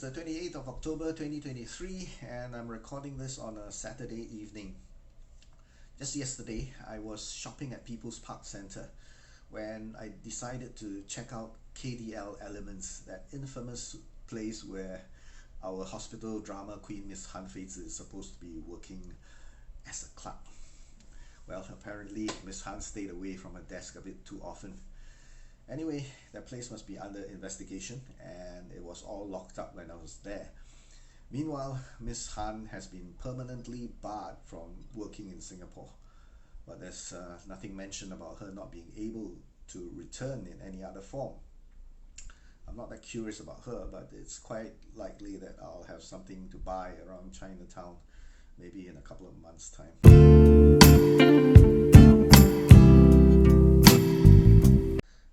the 28th of October 2023, and I'm recording this on a Saturday evening. Just yesterday, I was shopping at People's Park Centre when I decided to check out KDL Elements, that infamous place where our hospital drama queen Miss Han Feizi is supposed to be working as a clerk. Well, apparently Miss Han stayed away from her desk a bit too often. Anyway, that place must be under investigation, and it was all locked up when I was there. Meanwhile, Miss Han has been permanently barred from working in Singapore, but there's nothing mentioned about her not being able to return in any other form. I'm not that curious about her, but it's quite likely that I'll have something to buy around Chinatown, maybe in a couple of months' time.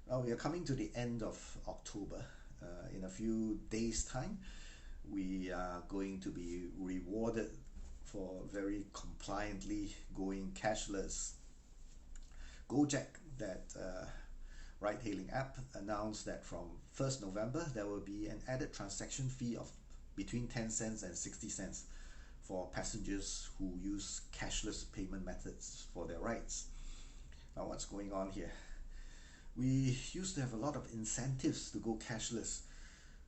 Now we are coming to the end of October. In a few days' time, we are going to be rewarded for very compliantly going cashless. Gojek, that ride-hailing app, announced that from 1st November there will be an added transaction fee of between 10 cents and 60 cents for passengers who use cashless payment methods for their rides. Now, what's going on here? We used to have a lot of incentives to go cashless.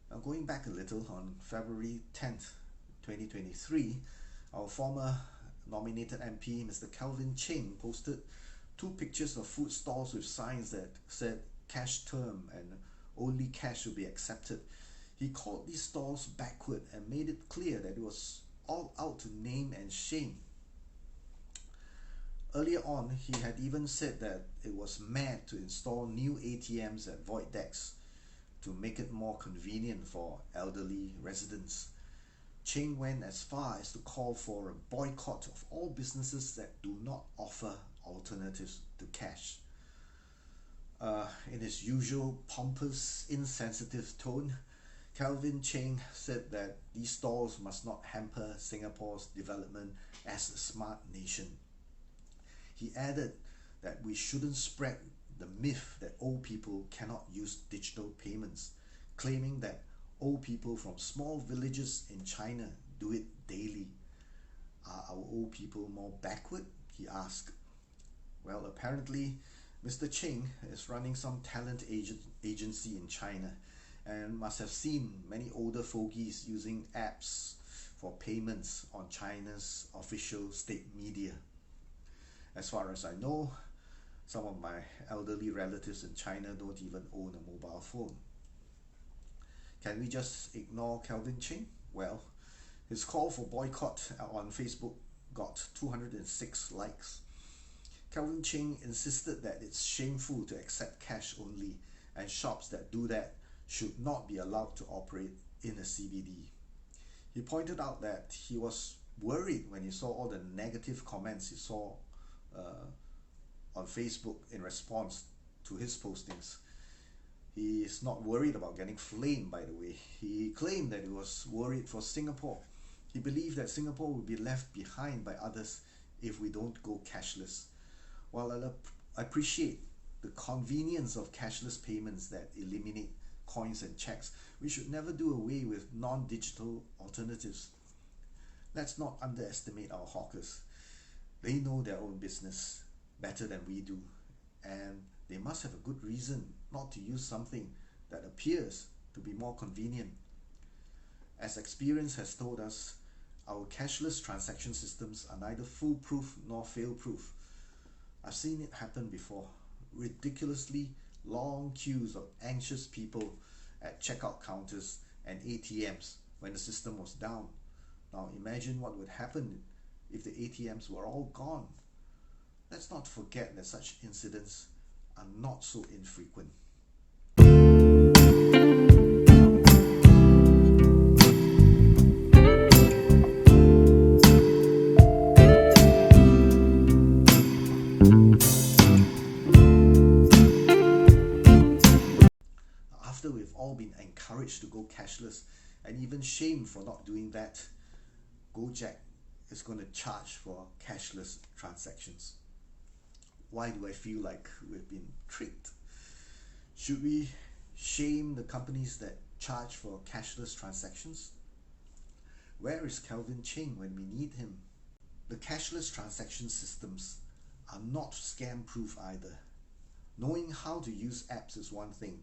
Now, going back a little, on February 10th, 2023, our former nominated MP, Mr. Cheng, posted 2 pictures of food stalls with signs that said cash term and only cash will be accepted. He called these stalls backward and made it clear that it was all out to name and shame. Earlier on, he had even said that it was mad to install new ATMs at void decks to make it more convenient for elderly residents. Cheng went as far as to call for a boycott of all businesses that do not offer alternatives to cash. In his usual pompous, insensitive tone, Cheng said that these stalls must not hamper Singapore's development as a smart nation. He added that we shouldn't spread the myth that old people cannot use digital payments, claiming that old people from small villages in China do it daily. Are our old people more backward? He asked. Well, apparently Mr. Cheng is running some talent agency in China and must have seen many older fogies using apps for payments on China's official state media. As far as I know, some of my elderly relatives in China don't even own a mobile phone. Can we just ignore Cheng? Well, his call for boycott on Facebook got 206 likes. Cheng insisted that it's shameful to accept cash only, and shops that do that should not be allowed to operate in a CBD. He pointed out that he was worried when he saw all the negative comments he saw on Facebook in response to his postings. He is not worried about getting flamed, by the way. He claimed that he was worried for Singapore. He believed that Singapore will be left behind by others if we don't go cashless. While I appreciate the convenience of cashless payments that eliminate coins and checks, we should never do away with non-digital alternatives. Let's not underestimate our hawkers. They know their own business better than we do, and they must have a good reason not to use something that appears to be more convenient. As experience has told us, our cashless transaction systems are neither foolproof nor fail-proof. I've seen it happen before. Ridiculously long queues of anxious people at checkout counters and ATMs when the system was down. Now imagine what would happen if the ATMs were all gone. Let's not forget that such incidents are not so infrequent. After we've all been encouraged to go cashless and even shamed for not doing that, Gojek is going to charge for cashless transactions. Why do I feel like we've been tricked? Should we shame the companies that charge for cashless transactions? Where is Calvin Cheng when we need him? The cashless transaction systems are not scam-proof either. Knowing how to use apps is one thing.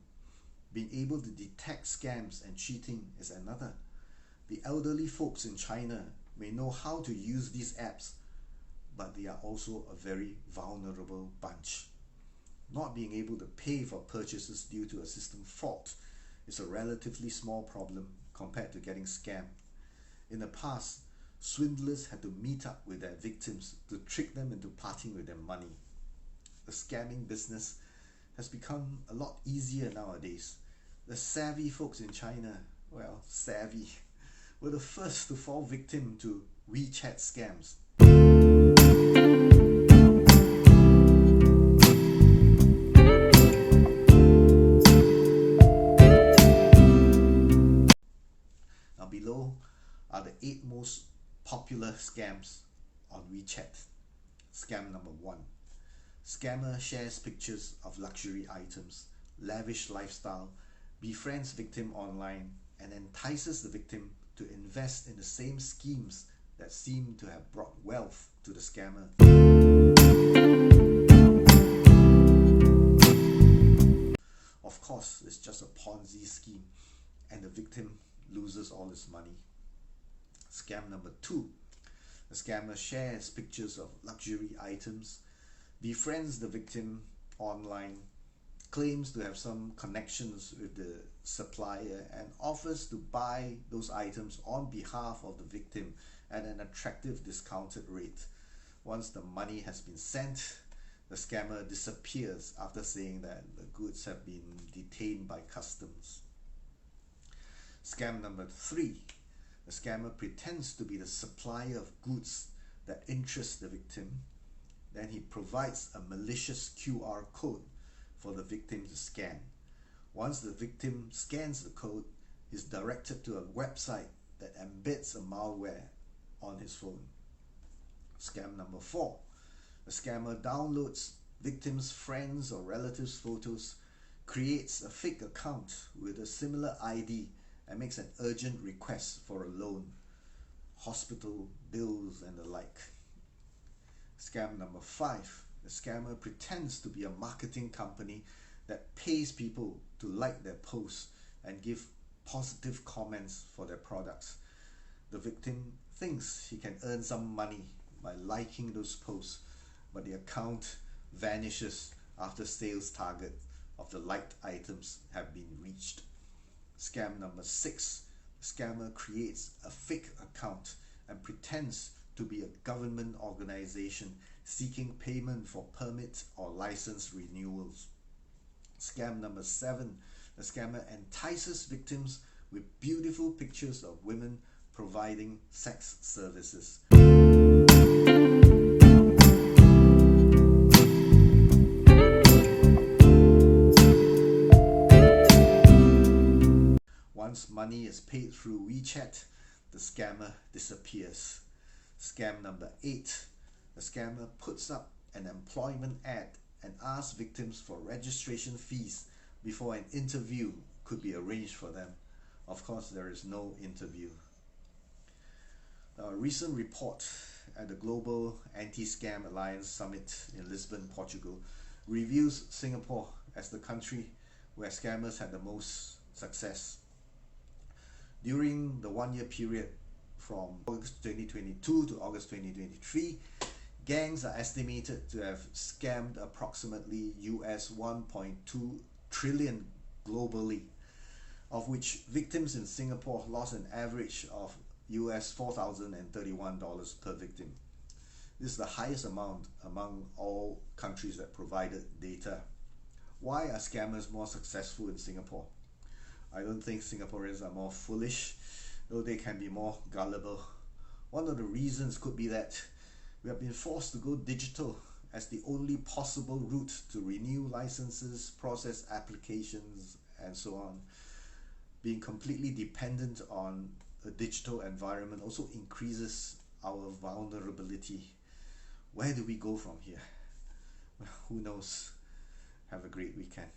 Being able to detect scams and cheating is another. The elderly folks in China may know how to use these apps, but they are also a very vulnerable bunch. Not being able to pay for purchases due to a system fault is a relatively small problem compared to getting scammed. In the past, swindlers had to meet up with their victims to trick them into parting with their money. The scamming business has become a lot easier nowadays. The savvy folks in China, well, savvy, were the first to fall victim to WeChat scams. Now below are the 8 most popular scams on WeChat. Scam number 1. Scammer shares pictures of luxury items, lavish lifestyle, befriends victim online, and entices the victim to invest in the same schemes that seem to have brought wealth to the scammer. Of course, it's just a Ponzi scheme and the victim loses all his money. Scam number 2. The scammer shares pictures of luxury items, befriends the victim online, claims to have some connections with the supplier, and offers to buy those items on behalf of the victim at an attractive discounted rate. Once the money has been sent, the scammer disappears after saying that the goods have been detained by customs. Scam number 3. The scammer pretends to be the supplier of goods that interest the victim. Then he provides a malicious QR code for the victim to scan. Once the victim scans the code, he's directed to a website that embeds a malware on his phone. Scam number 4. The scammer downloads victims' friends or relatives' photos, creates a fake account with a similar ID, and makes an urgent request for a loan, hospital bills, and the like. Scam number 5. The scammer pretends to be a marketing company that pays people to like their posts and give positive comments for their products. The victim thinks he can earn some money by liking those posts, but the account vanishes after sales target of the liked items have been reached. Scam number 6. The scammer creates a fake account and pretends to be a government organization seeking payment for permit or license renewals. Scam number 7. The scammer entices victims with beautiful pictures of women providing sex services. Once money is paid through WeChat, the scammer disappears. Scam number 8. The scammer puts up an employment ad and asks victims for registration fees before an interview could be arranged for them. Of course, there is no interview. A recent report at the Global Anti-Scam Alliance Summit in Lisbon, Portugal, reviews Singapore as the country where scammers had the most success. During the one-year period from August 2022 to August 2023, gangs are estimated to have scammed approximately US 1.2 trillion globally, of which victims in Singapore lost an average of US $4,031 per victim. This is the highest amount among all countries that provided data. Why are scammers more successful in Singapore? I don't think Singaporeans are more foolish, though they can be more gullible. One of the reasons could be that we have been forced to go digital as the only possible route to renew licenses, process applications, and so on. Being completely dependent on a digital environment also increases our vulnerability. Where do we go from here? Well, who knows? Have a great weekend.